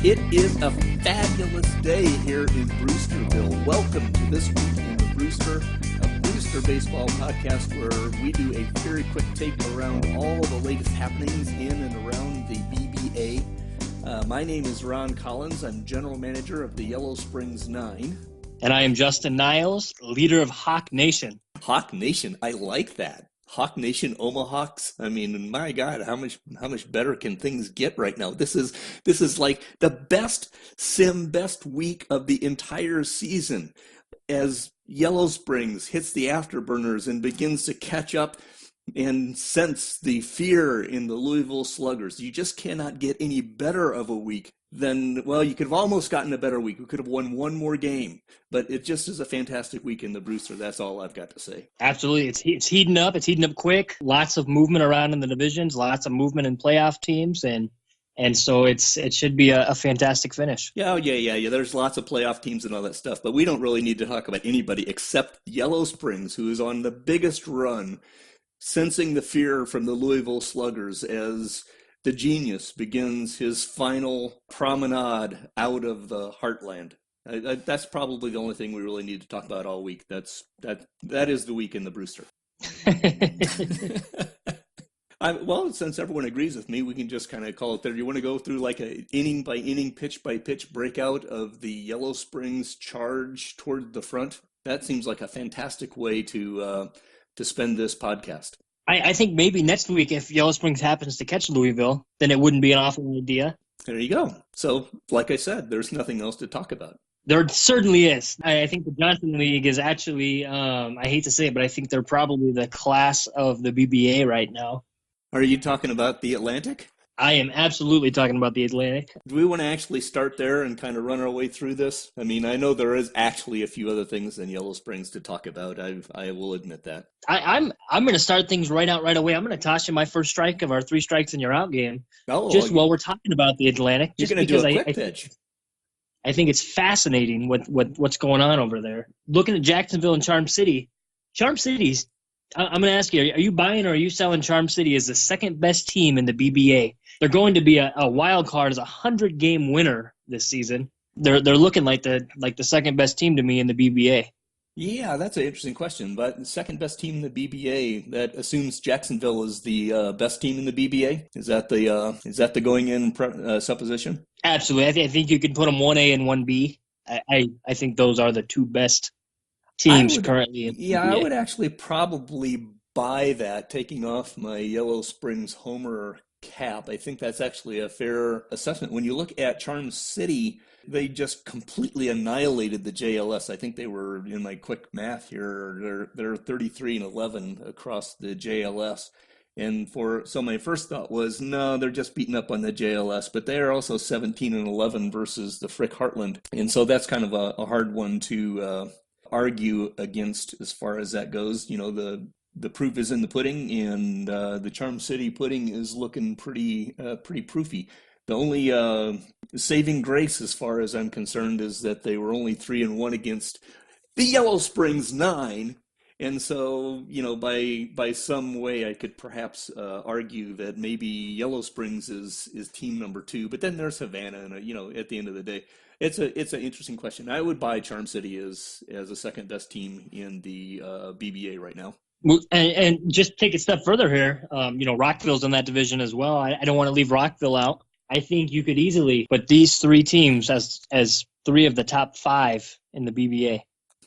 It is a fabulous day here in Brewsterville. Welcome to This Week in the Brewster, a Brewster baseball podcast where we do a very quick take around all of the latest happenings in and around the BBA. My name is Ron Collins. I'm general manager of the Yellow Springs 9. And I am Justin Niles, leader of Hawk Nation. Hawk Nation, I like that. Hawk Nation, Omahawks. I mean, my God, how much better can things get right now? This is like the best week of the entire season as Yellow Springs hits the afterburners and begins to catch up and sense the fear in the Louisville Sluggers. You just cannot get any better of a week than, well, you could have almost gotten a better week. We could have won one more game, but it just is a fantastic week in the Brewster. That's all I've got to say. Absolutely. It's heating up. It's heating up quick. Lots of movement around in the divisions, lots of movement in playoff teams, and so it should be a fantastic finish. Yeah. There's lots of playoff teams and all that stuff, but we don't really need to talk about anybody except Yellow Springs, who is on the biggest run, sensing the fear from the Louisville Sluggers as the genius begins his final promenade out of the heartland. That's probably the only thing we really need to talk about all week. That is the week in the Brewster. Well, since everyone agrees with me, we can just kind of call it there. You want to go through like a inning by inning, pitch by pitch breakout of the Yellow Springs charge toward the front? That seems like a fantastic way to spend this podcast. I think maybe next week, if Yellow Springs happens to catch Louisville, then it wouldn't be an awful idea. There you go. So, like I said, there's nothing else to talk about. There certainly is. I think the Johnson League is actually, I hate to say it, but I think they're probably the class of the BBA right now. Are you talking about the Atlantic? I am absolutely talking about the Atlantic. Do we want to actually start there and kind of run our way through this? I mean, I know there is actually a few other things than Yellow Springs to talk about. I will admit that. I'm going to start things right away. I'm going to toss you my first strike of our 3 strikes and you're out game. While we're talking about the Atlantic. You're going to do a quick pitch. I think it's fascinating what's going on over there. Looking at Jacksonville and Charm City's. I'm going to ask you, are you buying or are you selling Charm City as the second best team in the BBA? They're going to be a wild card as a 100-game winner this season. They're looking like the second best team to me in the BBA. Yeah, that's an interesting question. But second best team in the BBA, that assumes Jacksonville is the best team in the BBA. Is that the going in supposition? Absolutely. I think you can put them 1A and 1B. I think those are the two best teams currently in the BBA. I would actually probably buy that, taking off my Yellow Springs homer cap. I think that's actually a fair assessment. When you look at Charm City, they just completely annihilated the JLS. I think they were, in my quick math here, they're 33-11 across the JLS. And so my first thought was, no, they're just beating up on the JLS, but they are also 17-11 versus the Frick Heartland. And so that's kind of a hard one to argue against as far as that goes. You know, the proof is in the pudding, and the Charm City pudding is looking pretty proofy. The only saving grace, as far as I'm concerned, is that they were only 3-1 against the Yellow Springs 9, and so by some way I could perhaps argue that maybe Yellow Springs is team number 2, but then there's Havana, and at the end of the day, it's an interesting question. I would buy Charm City as a second best team in the BBA right now. And just take it a step further here, Rockville's in that division as well. I don't want to leave Rockville out. I think you could easily put these 3 teams as 3 of the top 5 in the BBA.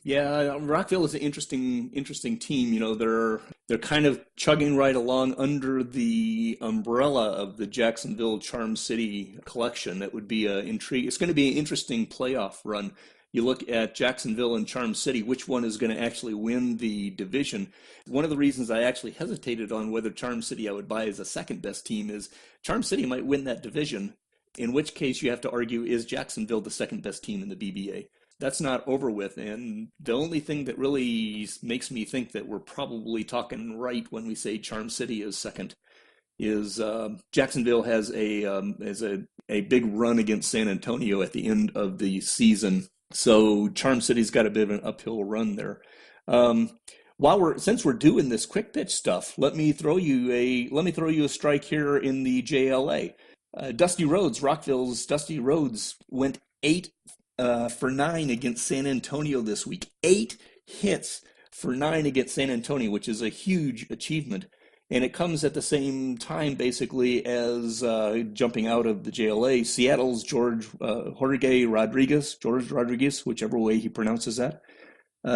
Yeah, Rockville is an interesting team. They're kind of chugging right along under the umbrella of the Jacksonville Charm City collection. That would be intrigue. It's going to be an interesting playoff run. You look at Jacksonville and Charm City, which one is going to actually win the division? One of the reasons I actually hesitated on whether Charm City I would buy as a second best team is Charm City might win that division, in which case you have to argue, is Jacksonville the second best team in the BBA? That's not over with, and the only thing that really makes me think that we're probably talking right when we say Charm City is second is Jacksonville has a big run against San Antonio at the end of the season. So Charm City's got a bit of an uphill run there. Since we're doing this quick pitch stuff, let me throw you a strike here in the JLA. Dusty Rhodes, Rockville's Dusty Rhodes went 8 for 9 against San Antonio this week. 8 hits for 9 against San Antonio, which is a huge achievement. And it comes at the same time, basically, as jumping out of the JLA. Seattle's George Rodriguez, whichever way he pronounces that,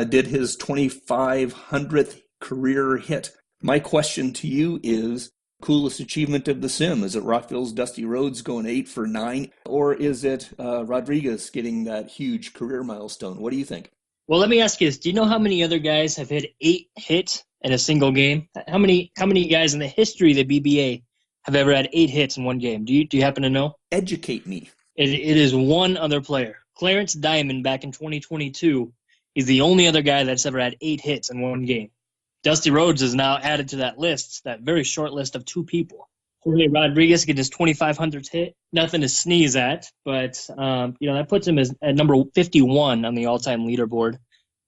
did his 2,500th career hit. My question to you is, coolest achievement of the sim? Is it Rockville's Dusty Rhodes going 8 for 9, or is it Rodriguez getting that huge career milestone? What do you think? Well, let me ask you this. Do you know how many other guys have hit 8 hits in a single game? How many guys in the history of the BBA have ever had 8 hits in one game? Do you happen to know? Educate me. It is one other player. Clarence Diamond back in 2022 is the only other guy that's ever had 8 hits in one game. Dusty Rhodes is now added to that list, that very short list of 2 people. Jorge Rodriguez getting his 2,500th hit. Nothing to sneeze at, but that puts him at number 51 on the all-time leaderboard.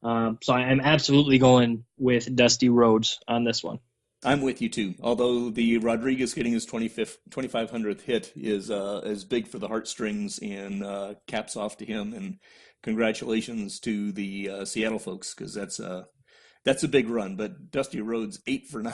So I'm absolutely going with Dusty Rhodes on this one. I'm with you too. Although the Rodriguez getting his 2,500th hit is big for the heartstrings, and caps off to him, and congratulations to the Seattle folks, because that's a big run. But Dusty Rhodes 8 for 9,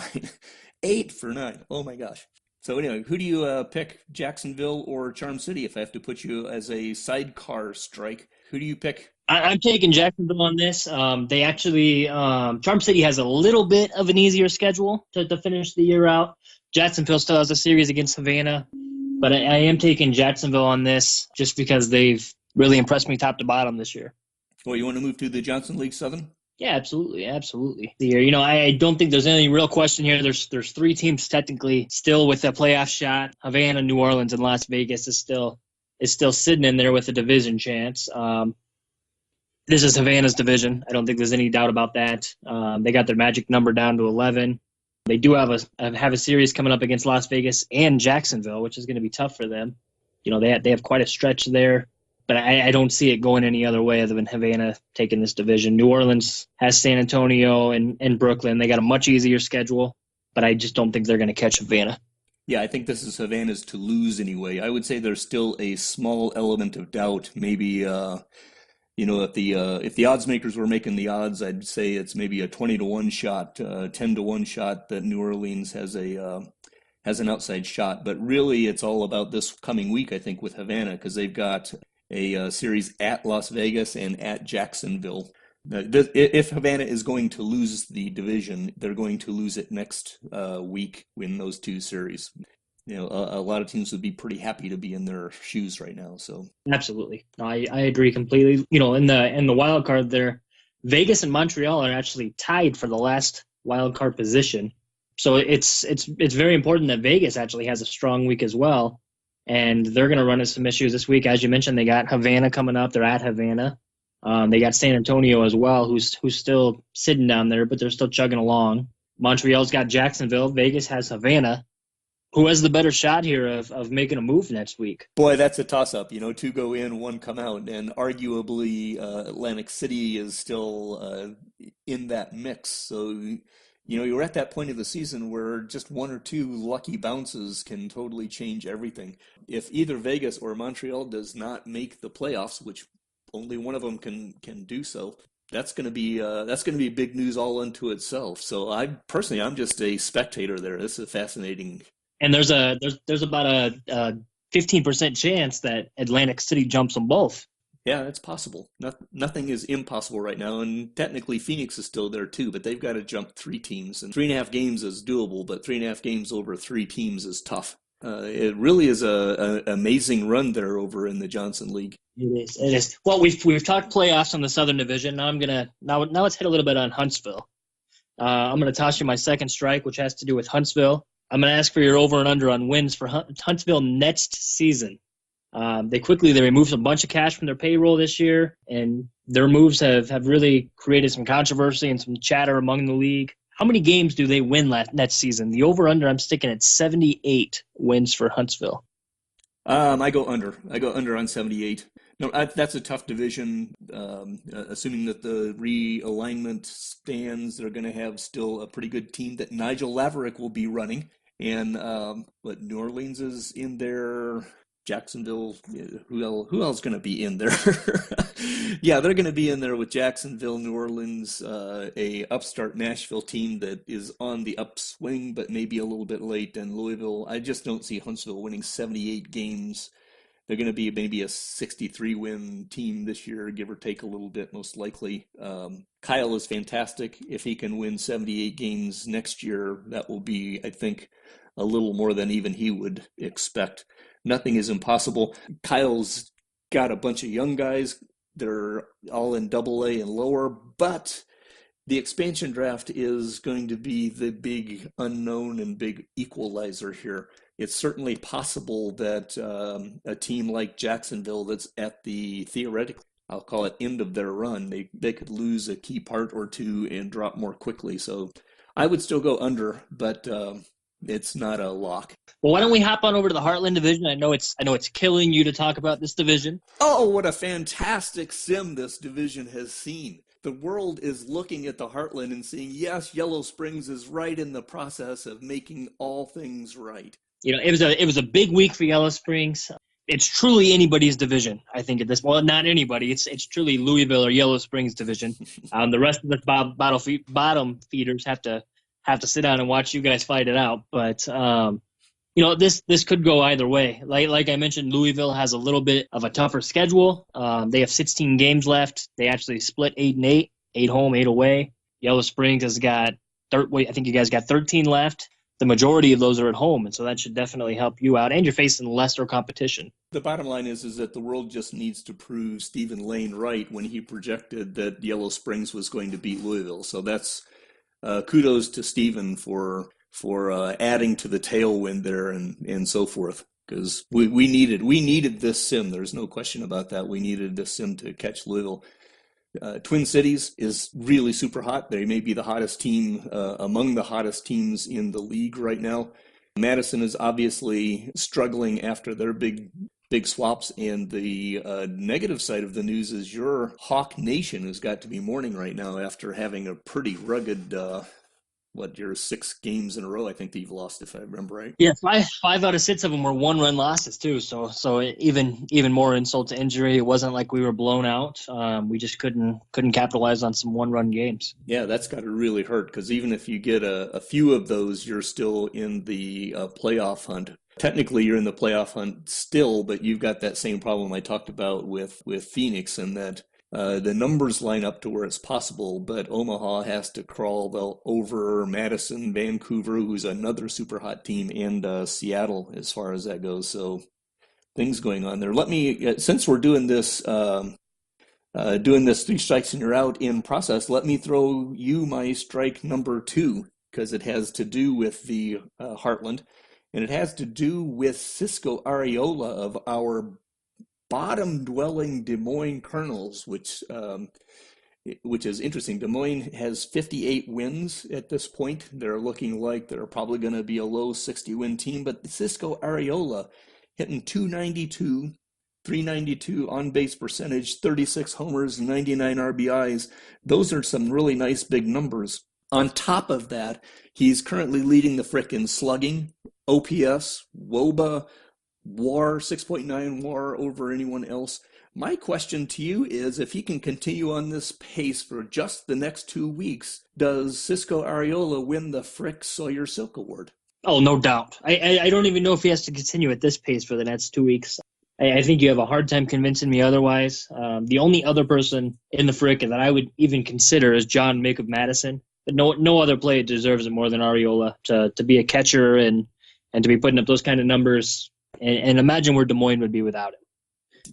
8 for 9. Oh my gosh. So anyway, who do you pick, Jacksonville or Charm City? If I have to put you as a sidecar strike, who do you pick? I'm taking Jacksonville on this. They actually, Charm City has a little bit of an easier schedule to finish the year out. Jacksonville still has a series against Havana, but I am taking Jacksonville on this just because they've really impressed me top to bottom this year. Well, you want to move to the Johnson League Southern? Yeah, absolutely. I don't think there's any real question here. There's 3 teams technically still with a playoff shot. Havana, New Orleans, and Las Vegas is still sitting in there with a division chance. This is Havana's division. I don't think there's any doubt about that. They got their magic number down to 11. They do have a series coming up against Las Vegas and Jacksonville, which is going to be tough for them. They have quite a stretch there. But I don't see it going any other way other than Havana taking this division. New Orleans has San Antonio and Brooklyn. They got a much easier schedule, but I just don't think they're going to catch Havana. Yeah, I think this is Havana's to lose anyway. I would say there's still a small element of doubt. Maybe, if the odds makers were making the odds, I'd say it's maybe a 20-1 shot, 10-1 shot that New Orleans has an outside shot. But really, it's all about this coming week, I think, with Havana, because they've got a series at Las Vegas and at Jacksonville. If Havana is going to lose the division, they're going to lose it next week in those 2 series. A lot of teams would be pretty happy to be in their shoes right now. So absolutely, no, I agree completely. In the wild card there, Vegas and Montreal are actually tied for the last wild card position. So it's very important that Vegas actually has a strong week as well. And they're going to run into some issues this week. As you mentioned, they got Havana coming up. They're at Havana. They got San Antonio as well, who's still sitting down there, but they're still chugging along. Montreal's got Jacksonville. Vegas has Havana. Who has the better shot here of making a move next week? Boy, that's a toss-up. 2 go in, 1 come out. And arguably, Atlantic City is still in that mix. So you're at that point of the season where just 1 or 2 lucky bounces can totally change everything. If either Vegas or Montreal does not make the playoffs, which only one of them can do so, that's going to be big news all unto itself. So I'm just a spectator there. This is fascinating. And there's about a 15% chance that Atlantic City jumps them both. Yeah, it's possible. Nothing is impossible right now, and technically Phoenix is still there too, but they've got to jump 3 teams, and 3.5 games is doable, but 3.5 games over 3 teams is tough. It really is an amazing run there over in the Johnson League. It is. Well, we've talked playoffs on the Southern Division. Now let's hit a little bit on Huntsville. I'm gonna toss you my second strike, which has to do with Huntsville. I'm gonna ask for your over and under on wins for Huntsville next season. They removed a bunch of cash from their payroll this year, and their moves have really created some controversy and some chatter among the league. How many games do they win next season? The over-under, I'm sticking at 78 wins for Huntsville. I go under. I go under on 78. No, that's a tough division. Assuming that the realignment stands, they're going to have still a pretty good team that Nigel Laverick will be running. And New Orleans is in there. Jacksonville, who else going to be in there? Yeah, they're going to be in there with Jacksonville, New Orleans, a upstart Nashville team that is on the upswing, but maybe a little bit late, and Louisville. I just don't see Huntsville winning 78 games. They're going to be maybe a 63-win team this year, give or take a little bit, most likely. Kyle is fantastic. If he can win 78 games next year, that will be, I think, a little more than even he would expect. Nothing is impossible. Kyle's got a bunch of young guys. They're all in AA and lower, but the expansion draft is going to be the big unknown and big equalizer here. It's certainly possible that a team like Jacksonville that's at the theoretical, I'll call it end of their run, they could lose a key part or two and drop more quickly. So I would still go under, but it's not a lock. Well, why don't we hop on over to the Heartland division? I know it's killing you to talk about this division. Oh, what a fantastic sim this division has seen. The world is looking at the Heartland and seeing, yes, Yellow Springs is right in the process of making all things right. It was a big week for Yellow Springs. It's truly anybody's division, I think, at this. Well, not anybody. It's truly Louisville or Yellow Springs division. The rest of the bottom feeders have to sit down and watch you guys fight it out. But this could go either way. Like I mentioned, Louisville has a little bit of a tougher schedule. They have 16 games left. They actually split 8-8, 8 home, 8 away. Yellow Springs has got I think you guys got 13 left. The majority of those are at home, and so that should definitely help you out. And you're facing lesser competition. The bottom line is that the world just needs to prove Stephen Lane right when he projected that Yellow Springs was going to beat Louisville. So that's kudos to Stephen for adding to the tailwind there and so forth, because we needed this sim. There's no question about that. We needed this sim to catch Louisville. Twin Cities is really super hot. They may be the hottest team among the hottest teams in the league right now. Madison is obviously struggling after their big swaps, and the negative side of the news is your Hawk Nation has got to be mourning right now after having a pretty rugged your 6 games in a row, I think, that you've lost, if I remember right. Yeah, five out of 6 of them were 1-run losses too. So even more insult to injury. It wasn't like we were blown out. We just couldn't capitalize on some 1-run games. Yeah, that's got to really hurt, because even if you get a few of those, you're still in the playoff hunt. Technically, you're in the playoff hunt still, but you've got that same problem I talked about with Phoenix, and that the numbers line up to where it's possible, but Omaha has to crawl over Madison, Vancouver, who's another super hot team, and Seattle as far as that goes. So things going on there. Let me, since we're doing this 3 strikes and you're out in process, let me throw you my strike number 2, because it has to do with the Heartland, and it has to do with Cisco Areola of our bottom-dwelling Des Moines Colonels, which is interesting. Des Moines has 58 wins at this point. They're looking like they're probably going to be a low 60-win team, but Cisco Areola hitting 292, 392 on-base percentage, 36 homers, 99 RBIs. Those are some really nice big numbers. On top of that, he's currently leading the Frick in slugging, OPS, WOBA, WAR, 6.9 WAR over anyone else. My question to you is, if he can continue on this pace for just the next 2 weeks, does Cisco Areola win the Frick Sawyer Silk Award? Oh, no doubt. I don't even know if he has to continue at this pace for the next 2 weeks. I think you have a hard time convincing me otherwise. The only other person in the Frick that I would even consider is John Mick of Madison. But no other player deserves it more than Areola to be a catcher and to be putting up those kind of numbers. And imagine where Des Moines would be without it.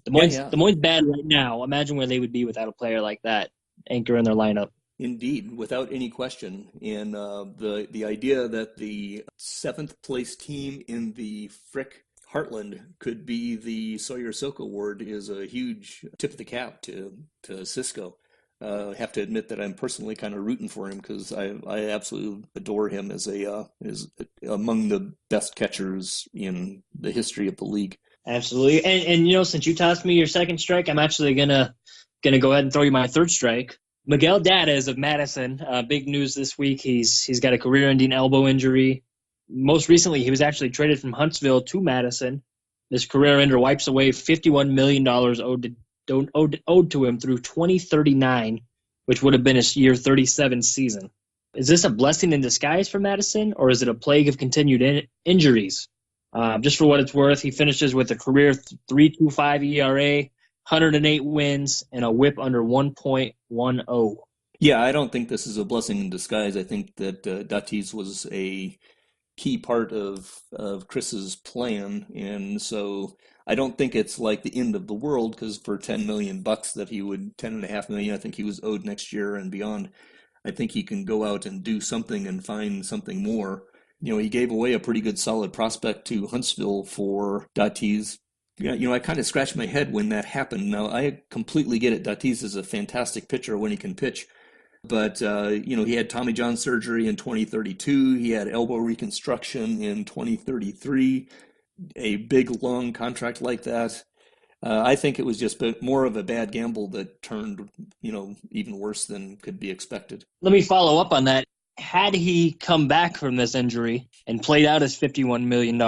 Des Moines bad right now. Imagine where they would be without a player like that anchor in their lineup. Indeed, without any question. And the idea that the 7th place team in the Frick Heartland could be the Sawyer Silk Award is a huge tip of the cap to Cisco. I have to admit that I'm personally kind of rooting for him, because I absolutely adore him as among the best catchers in the history of the league. Absolutely. And since you tossed me your second strike, I'm actually gonna go ahead and throw you my third strike. Miguel Dadez of Madison. Big news this week. He's got a career-ending elbow injury. Most recently, he was actually traded from Huntsville to Madison. His career ender wipes away $51 million owed to him through 2039, which would have been his year 37 season. Is this a blessing in disguise for Madison, or is it a plague of continued injuries? Just for what it's worth, he finishes with a career 3.25 ERA, 108 wins, and a whip under 1.10. Yeah, I don't think this is a blessing in disguise. I think that Datis was a key part of Chris's plan, and so I don't think it's like the end of the world, because for $10 million that he would, 10.5 million, I think he was owed next year and beyond. I think he can go out and do something and find something more. He gave away a pretty good solid prospect to Huntsville for Datis. I kind of scratched my head when that happened. Now, I completely get it. Datis is a fantastic pitcher when he can pitch. But, he had Tommy John surgery in 2032. He had elbow reconstruction in 2033. A big, long contract like that. I think it was just more of a bad gamble that turned, even worse than could be expected. Let me follow up on that. Had he come back from this injury and played out his $51 million,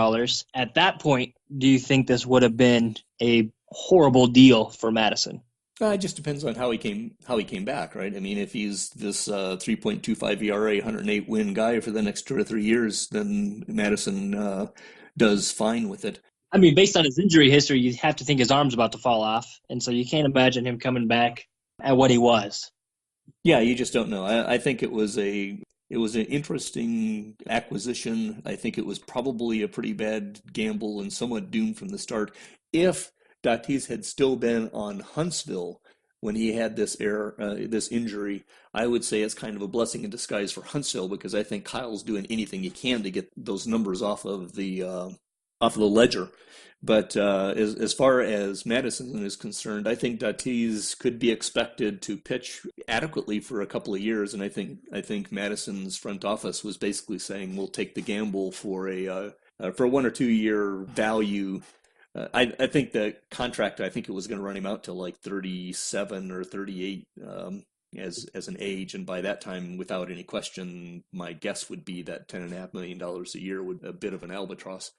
at that point, do you think this would have been a horrible deal for Madison? It just depends on how he came back, right? I mean, if he's this 3.25 ERA, 108 win guy for the next 2 or 3 years, then Madison does fine with it. I mean, based on his injury history, you have to think his arm's about to fall off, and so you can't imagine him coming back at what he was. Yeah, you just don't know. I think it was an interesting acquisition. I think it was probably a pretty bad gamble and somewhat doomed from the start. If Datis had still been on Huntsville when he had this injury, I would say it's kind of a blessing in disguise for Huntsville, because I think Kyle's doing anything he can to get those numbers off of the ledger. But as far as Madison is concerned, I think Datis could be expected to pitch adequately for a couple of years, and I think Madison's front office was basically saying, we'll take the gamble for a 1 or 2 year value. I think the contract, I think it was going to run him out to like 37 or 38 as an age, and by that time, without any question, my guess would be that $10.5 million a year would be a bit of an albatross.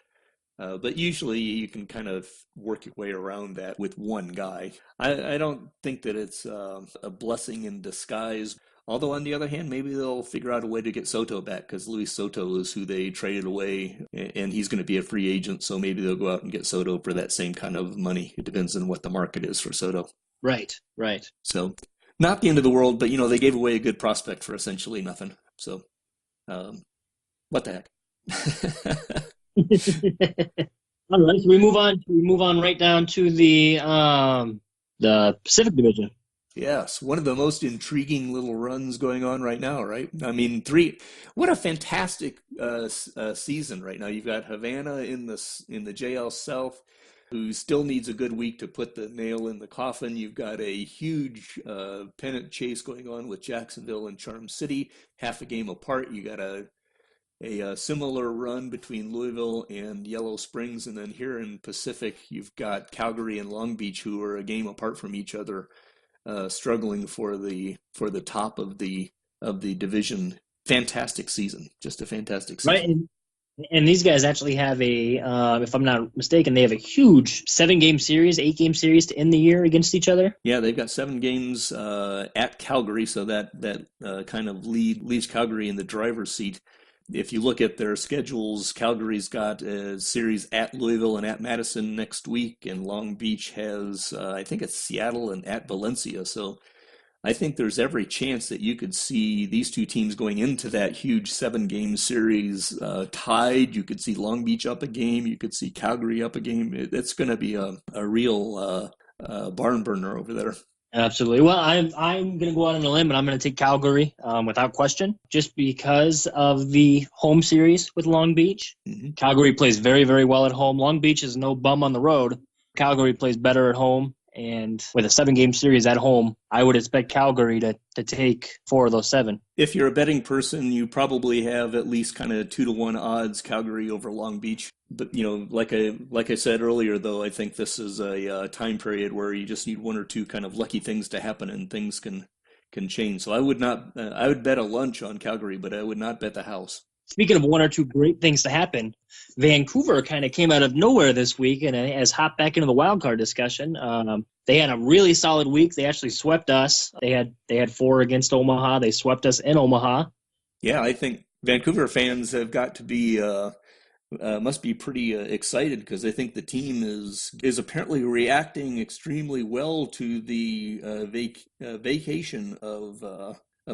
But usually you can kind of work your way around that with one guy. I don't think that it's a blessing in disguise. Although, on the other hand, maybe they'll figure out a way to get Soto back, because Luis Soto is who they traded away, and he's going to be a free agent, so maybe they'll go out and get Soto for that same kind of money. It depends on what the market is for Soto. Right. So, not the end of the world, but, they gave away a good prospect for essentially nothing. So, what the heck? All right, so we move on right down to the Pacific Division. Yes, one of the most intriguing little runs going on right now, right? I mean, what a fantastic season right now. You've got Havana in the JL South, who still needs a good week to put the nail in the coffin. You've got a huge pennant chase going on with Jacksonville and Charm City, half a game apart. You got a similar run between Louisville and Yellow Springs, and then here in Pacific, you've got Calgary and Long Beach, who are a game apart from each other, struggling for the top of the division. Fantastic season, just a fantastic season. Right, and these guys actually have if I'm not mistaken, they have a huge 7-game series, 8-game series to end the year against each other. Yeah, they've got 7 games at Calgary, so that kind of leaves Calgary in the driver's seat. If you look at their schedules, Calgary's got a series at Louisville and at Madison next week, and Long Beach has, I think it's Seattle and at Valencia. So I think there's every chance that you could see these two teams going into that huge 7-game series tied. You could see Long Beach up a game. You could see Calgary up a game. It's going to be a real barn burner over there. Absolutely. Well, I'm going to go out on a limb, and I'm going to take Calgary without question, just because of the home series with Long Beach. Mm-hmm. Calgary plays very, very well at home. Long Beach is no bum on the road. Calgary plays better at home, and with a 7-game series at home, I would expect Calgary to take 4 of those 7. If you're a betting person, you probably have at least kind of 2-to-1 odds Calgary over Long Beach. But, like I said earlier, though, I think this is a time period where you just need 1 or 2 kind of lucky things to happen, and things can change. So I would bet a lunch on Calgary, but I would not bet the house. Speaking of one or two great things to happen, Vancouver kind of came out of nowhere this week and has hopped back into the wild card discussion. They had a really solid week. They actually swept us. They had 4 against Omaha. They swept us in Omaha. Yeah, I think Vancouver fans have got to be must be pretty excited because I think the team is apparently reacting extremely well to the vacation of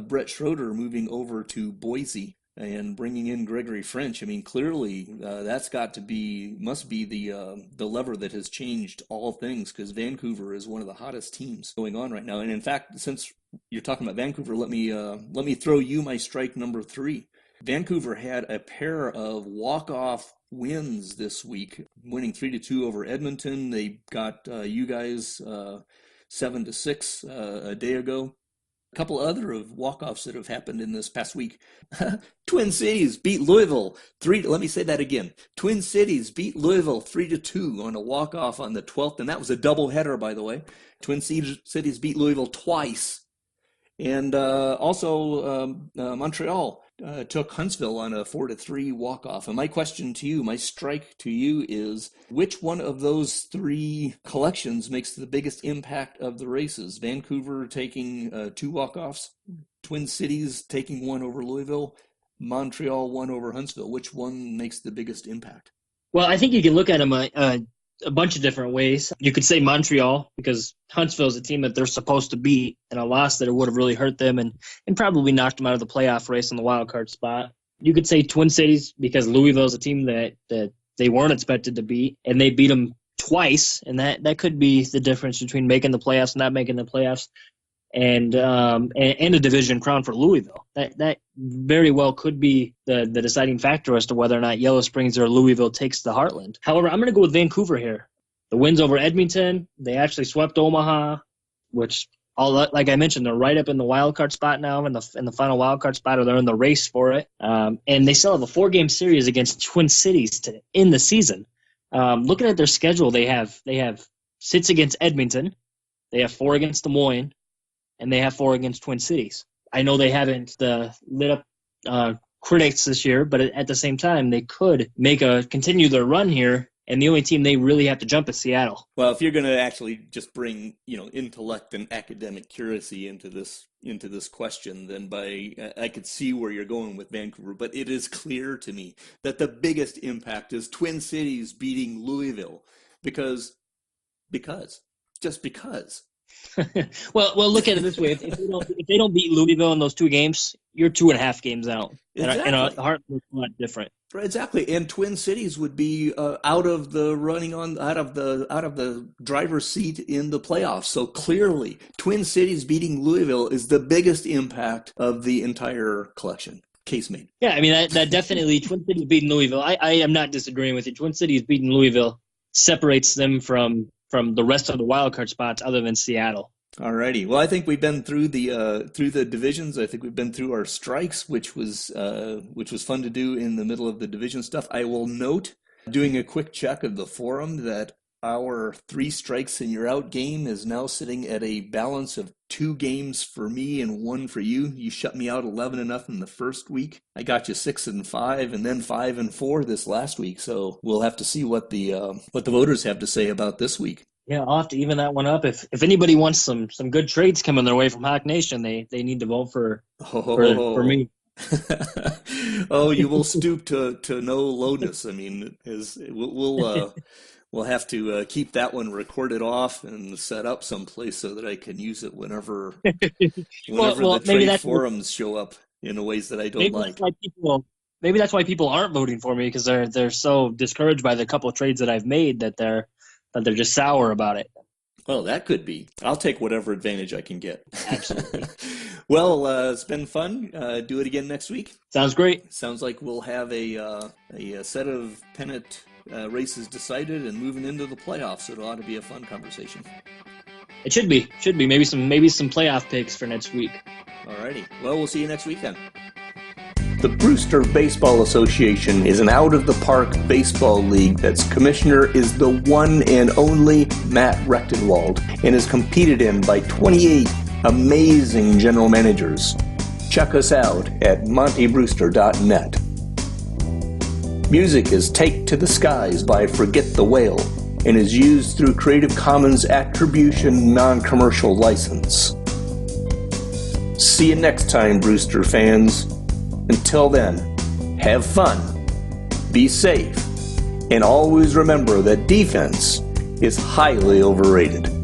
Brett Schroeder moving over to Boise and bringing in Gregory French. I mean, clearly that's got to be must be the lever that has changed all things because Vancouver is one of the hottest teams going on right now. And in fact, since you're talking about Vancouver, let me throw you my strike number 3. Vancouver had a pair of walk-off wins this week, winning 3-2 over Edmonton. They got you guys 7-6 a day ago. A couple other of walk-offs that have happened in this past week. Twin Cities beat Louisville 3. Let me say that again. Twin Cities beat Louisville 3-2 on a walk-off on the 12th, and that was a doubleheader, by the way. Twin Cities beat Louisville twice, and also Montreal took Huntsville on a 4-3 walk-off. And my question to you, my strike to you is, which one of those 3 collections makes the biggest impact of the races? Vancouver taking 2 walk-offs, Twin Cities taking 1 over Louisville, Montreal 1 over Huntsville. Which one makes the biggest impact? Well, I think you can look at them a bunch of different ways. You could say Montreal because Huntsville is a team that they're supposed to beat, and a loss that it would have really hurt them and probably knocked them out of the playoff race on the wild card spot. You could say Twin Cities because Louisville is a team that they weren't expected to beat, and they beat them twice, and that could be the difference between making the playoffs and not making the playoffs, and a division crown for Louisville. That very well could be the deciding factor as to whether or not Yellow Springs or Louisville takes the Heartland. However, I'm going to go with Vancouver here. The wins over Edmonton, they actually swept Omaha, which, like I mentioned, they're right up in the wild card spot now, in the final wild card spot, or they're in the race for it. And they still have a 4-game series against Twin Cities to end the season. Looking at their schedule, they have 6 against Edmonton, they have 4 against Des Moines, and they have 4 against Twin Cities. I know they haven't lit up critics this year, but at the same time, they could continue their run here, and the only team they really have to jump is Seattle. Well, if you're going to actually just bring intellect and academic curacy into this question, then I could see where you're going with Vancouver, but it is clear to me that the biggest impact is Twin Cities beating Louisville because. well, look at it this way: if they don't beat Louisville in those 2 games, you're 2.5 games out, exactly. And a Heart looks a lot different. Exactly, and Twin Cities would be out of the driver's seat in the playoffs. So clearly, Twin Cities beating Louisville is the biggest impact of the entire collection. Case made. Yeah, I mean that definitely Twin Cities beating Louisville. I am not disagreeing with you. Twin Cities beating Louisville separates them from the rest of the wild card spots other than Seattle. All righty. Well, I think we've been through the divisions. I think we've been through our strikes, which was fun to do in the middle of the division stuff. I will note, doing a quick check of the forum, that our 3 strikes and you're out game is now sitting at a balance of 2 games for me and 1 for you. You shut me out 11-0 in the first week. I got you 6-5 and then 5-4 this last week. So we'll have to see what the voters have to say about this week. Yeah, I'll have to even that one up. If anybody wants some good trades coming their way from Hawk Nation, they need to vote for me. Oh, you will stoop to no lowness. I mean, we'll have to keep that one recorded off and set up someplace so that I can use it whenever the trade forums show up in ways that I don't like. Maybe that's why people aren't voting for me, because they're so discouraged by the couple of trades that I've made that they're just sour about it. Well, that could be. I'll take whatever advantage I can get. Absolutely. Well, it's been fun. Do it again next week. Sounds great. Sounds like we'll have a set of pennant races decided and moving into the playoffs. So it ought to be a fun conversation. It should be. Maybe some playoff picks for next week. All righty. Well, we'll see you next week then. The Brewster Baseball Association is an out-of-the-park baseball league that's commissioner is the one and only Matt Rechtenwald and is competed in by 28 amazing general managers. Check us out at montybrewster.net. Music is Take to the Skies by Forget the Whale and is used through Creative Commons Attribution Non-Commercial License. See you next time, Brewster fans. Until then, have fun, be safe, and always remember that defense is highly overrated.